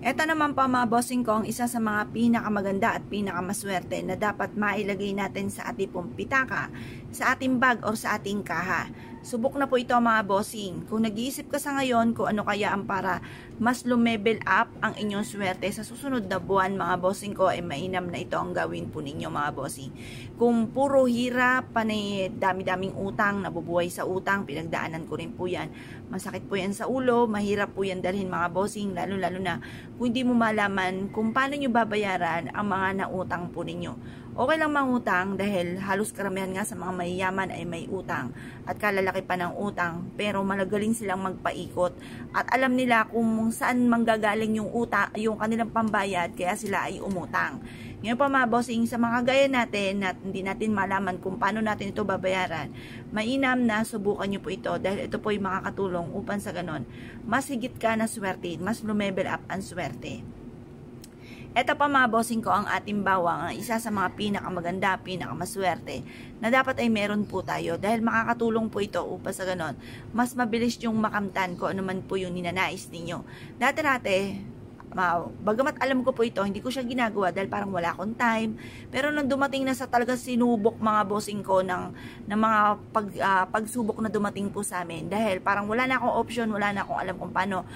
Ito naman po mga bossing ko, ang isa sa mga pinakamaganda at pinakamaswerte na dapat mailagay natin sa ating pong pitaka, sa ating bag o sa ating kaha. Subok na po ito mga bossing. Kung nag-iisip ka sa ngayon kung ano kaya ang para mas lumevel up ang inyong swerte sa susunod na buwan mga bossing ko, ay mainam na ito ang gawin po ninyo mga bossing. Kung puro hirap, panay dami-daming utang, nabubuhay sa utang, pinagdaanan ko rin po yan. Masakit po yan sa ulo, mahirap po yan dalhin mga bossing, lalo-lalo na kung hindi mo malaman kung paano nyo babayaran ang mga nautang po ninyo. Okay lang mangutang dahil halos karamihan nga sa mga mayayaman ay may utang at kalalaki pa ng utang, pero malagaling silang magpaikot at alam nila kung saan manggagaling yung utang, yung kanilang pambayad, kaya sila ay umutang. Ngayon pa mga bossing, sa mga gaya natin at hindi natin malaman kung paano natin ito babayaran, mainam na subukan nyo po ito dahil ito po ay makakatulong upang sa ganon mas higit ka na swerte, mas lumevel up ang swerte. Ito pa mga bossing ko ang ating bawang, ang isa sa mga pinakamaganda, pinakamaswerte na dapat ay meron po tayo dahil makakatulong po ito upang sa ganon mas mabilis yung makamtan ko ano man po yung ninanais ninyo. Dati-dati, bagamat alam ko po ito, hindi ko siya ginagawa dahil parang wala akong time. Pero nung dumating na sa talaga sinubok mga bossing ko ng mga pagsubok na dumating po sa amin, dahil parang wala na akong option, wala na akong alam kung paano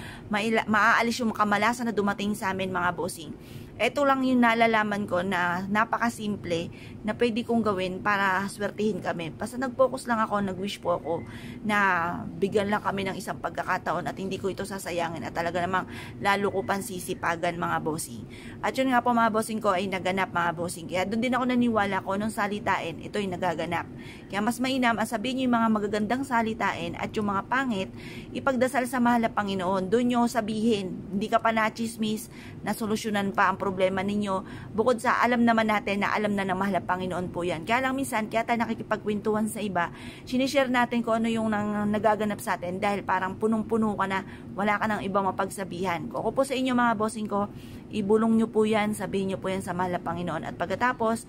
maaalis yung kamalasan na dumating sa amin mga bossing. Ito lang yung nalalaman ko na napakasimple na pwede kong gawin para swertihin kami. Basta nag-focus lang ako, nag-wish po ako na bigyan lang kami ng isang pagkakataon at hindi ko ito sasayangin at talaga namang lalo ko pang sisipagan mga bossing. At yun nga po mga bossing ko ay naganap mga bossing. Kaya doon din ako naniwala ko nung salitain, ito ay nagaganap. Kaya mas mainam ang sabihin nyo yung mga magagandang salitain at yung mga pangit, ipagdasal sa mahal na Panginoon. Doon nyo sabihin, hindi ka pa na-chismis, na solusyonan pa ang problema ninyo, bukod sa alam naman natin na alam na ng mahal na Panginoon po yan. Kaya lang minsan, kaya tayo nakikipagkwentuhan sa iba, sinishare natin kung ano yung nagaganap sa atin dahil parang punong-puno ka na, wala ka ng ibang mapagsabihan. Kung ako po sa inyo mga bossing ko, ibulong nyo po yan, sabihin nyo po yan sa mahal na Panginoon at pagkatapos,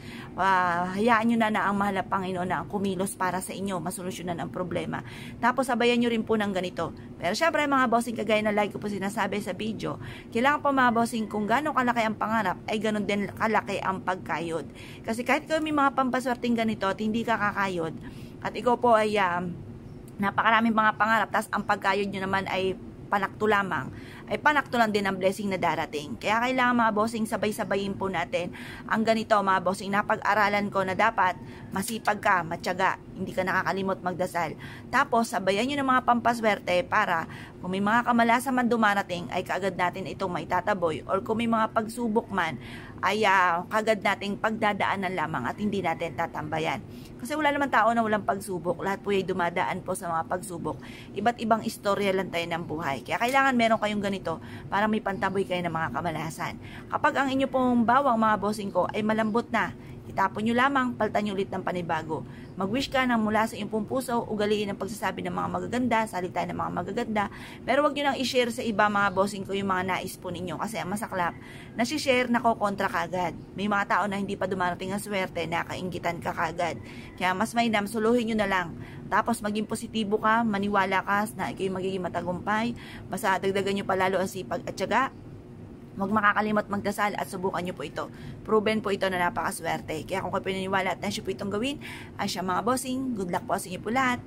hayaan nyo na ang mahal na Panginoon na ang kumilos para sa inyo, masolusyonan ang problema. Tapos sabayan nyo rin po ng ganito. Pero syempre mga bossing, kagaya na like ko po sinasabi sa video, kailangan po mga bossing kung gaano kalaki ang pangarap ay ganun din kalaki ang pagkayod. Kasi kahit kung may mga pampaswerteng ganito at hindi ka kakayod at ikaw po ay napakaraming mga pangarap tapos ang pagkayod nyo naman ay panakto lamang, ay panakto lang din ang blessing na darating. Kaya kailangan mga bossing sabay-sabayin po natin ang ganito mga bossing, napag-aralan ko na dapat masipag ka, matyaga, hindi ka nakakalimot magdasal. Tapos sabayan nyo ng mga pampaswerte para kung may mga kamalasan man dumarating ay kaagad natin itong maitataboy, or kung may mga pagsubok man ay kaagad nating pagdadaanan lamang at hindi natin tatambayan. Kasi wala naman tao na walang pagsubok, lahat po ay dumadaan po sa mga pagsubok. Iba't ibang istorya lang tayo ng buhay. Kaya kailangan meron kayong ganito para may pantaboy kayo ng mga kamalasan. Kapag ang inyo pong bawang mga bossing ko ay malambot na, itapon nyo lamang, paltan nyo ulit ng panibago. Mag-wish ka ng mula sa iyong pong puso, ugaliin ang pagsasabi ng mga magaganda, salita ng mga magaganda, pero wag nyo nang i-share sa iba mga bossing ko yung mga nais po ninyo kasi ang masaklap, nasi-share na kontra kagad. May mga tao na hindi pa dumarating ang swerte, nakainggitan ka kagad. Kaya mas mainam, suluhin nyo na lang. Tapos maging positibo ka, maniwala ka na ikaw magiging matagumpay, basta dagdagan nyo palalo ang sipag at tiyaga. Huwag makakalimot magdasal at subukan nyo po ito. Proven po ito na napakaswerte. Kaya kung kayo pinaniwala at nasyo po itong gawin, ay siya mga bossing, good luck po sa inyo po lahat.